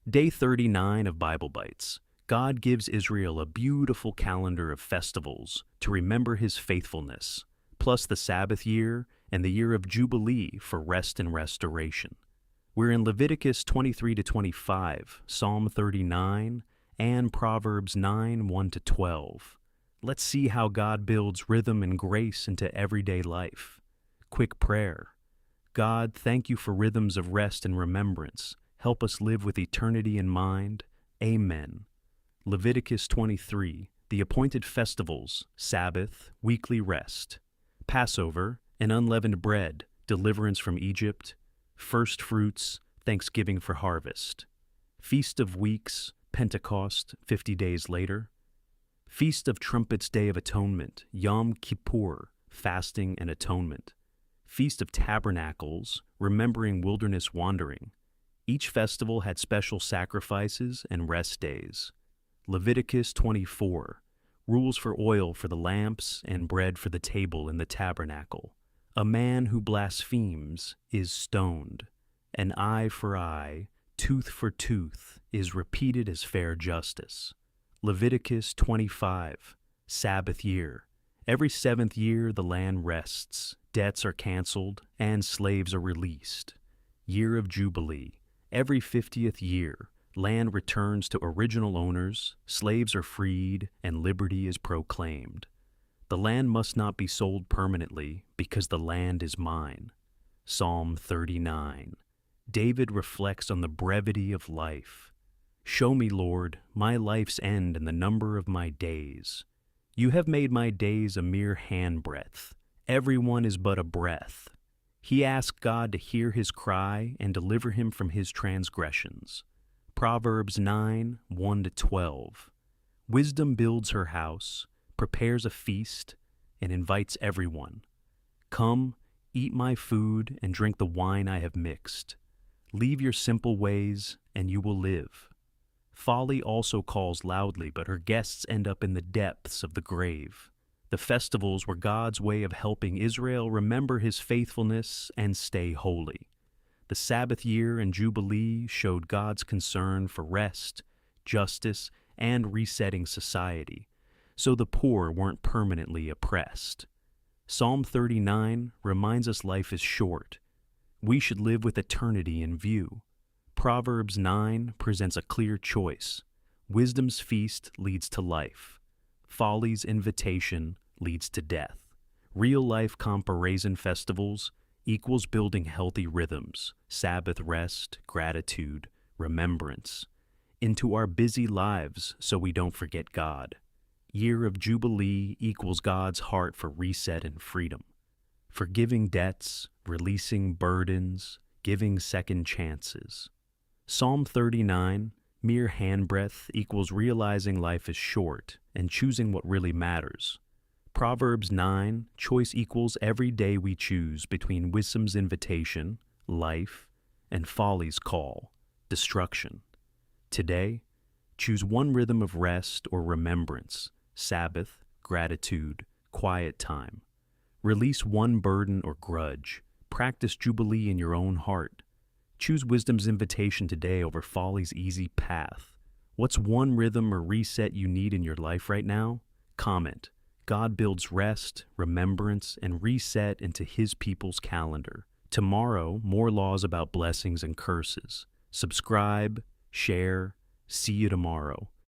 Day 39 of Bible Bites. God gives Israel a beautiful calendar of festivals to remember His faithfulness, plus the Sabbath year and the year of Jubilee for rest and restoration. We're in Leviticus 23 to 25, Psalm 39, and Proverbs 9, 1 to 12. Let's see how God builds rhythm and grace into everyday life. Quick prayer. God, thank you for rhythms of rest and remembrance. Help us live with eternity in mind. Amen. Leviticus 23, the appointed festivals, Sabbath, weekly rest, Passover, and unleavened bread, deliverance from Egypt, Firstfruits, Thanksgiving for harvest, Feast of Weeks, Pentecost, 50 days later, Feast of Trumpets, Day of Atonement, Yom Kippur, fasting and atonement, Feast of Tabernacles, remembering wilderness wandering. Each festival had special sacrifices and rest days. Leviticus 24, rules for oil for the lamps and bread for the table in the tabernacle. A man who blasphemes is stoned. An eye for eye, tooth for tooth is repeated as fair justice. Leviticus 25, Sabbath year. Every 7th year the land rests, debts are canceled, and slaves are released. Year of Jubilee. Every 50th year, land returns to original owners, slaves are freed, and liberty is proclaimed. The land must not be sold permanently because the land is mine. Psalm 39. David reflects on the brevity of life. Show me, Lord, my life's end and the number of my days. You have made my days a mere handbreadth. Everyone is but a breath. He asked God to hear his cry and deliver him from his transgressions. Proverbs 9, 1 to 12. Wisdom builds her house, prepares a feast, and invites everyone. Come, eat my food and drink the wine I have mixed. Leave your simple ways, and you will live. Folly also calls loudly, but her guests end up in the depths of the grave. The festivals were God's way of helping Israel remember His faithfulness and stay holy. The Sabbath year and Jubilee showed God's concern for rest, justice, and resetting society, so the poor weren't permanently oppressed. Psalm 39 reminds us life is short. We should live with eternity in view. Proverbs 9 presents a clear choice. Wisdom's feast leads to life. Folly's invitation leads to death. Real-life comparison festivals equals building healthy rhythms, Sabbath rest, gratitude, remembrance, into our busy lives so we don't forget God. Year of Jubilee equals God's heart for reset and freedom. Forgiving debts, releasing burdens, giving second chances. Psalm 39, mere handbreadth equals realizing life is short and choosing what really matters. Proverbs 9, choice equals every day we choose between wisdom's invitation, life, and folly's call, destruction. Today, choose one rhythm of rest or remembrance, Sabbath, gratitude, quiet time. Release one burden or grudge. Practice Jubilee in your own heart. Choose wisdom's invitation today over folly's easy path. What's one rhythm or reset you need in your life right now? Comment. God builds rest, remembrance, and reset into His people's calendar. Tomorrow, more laws about blessings and curses. Subscribe, share, see you tomorrow.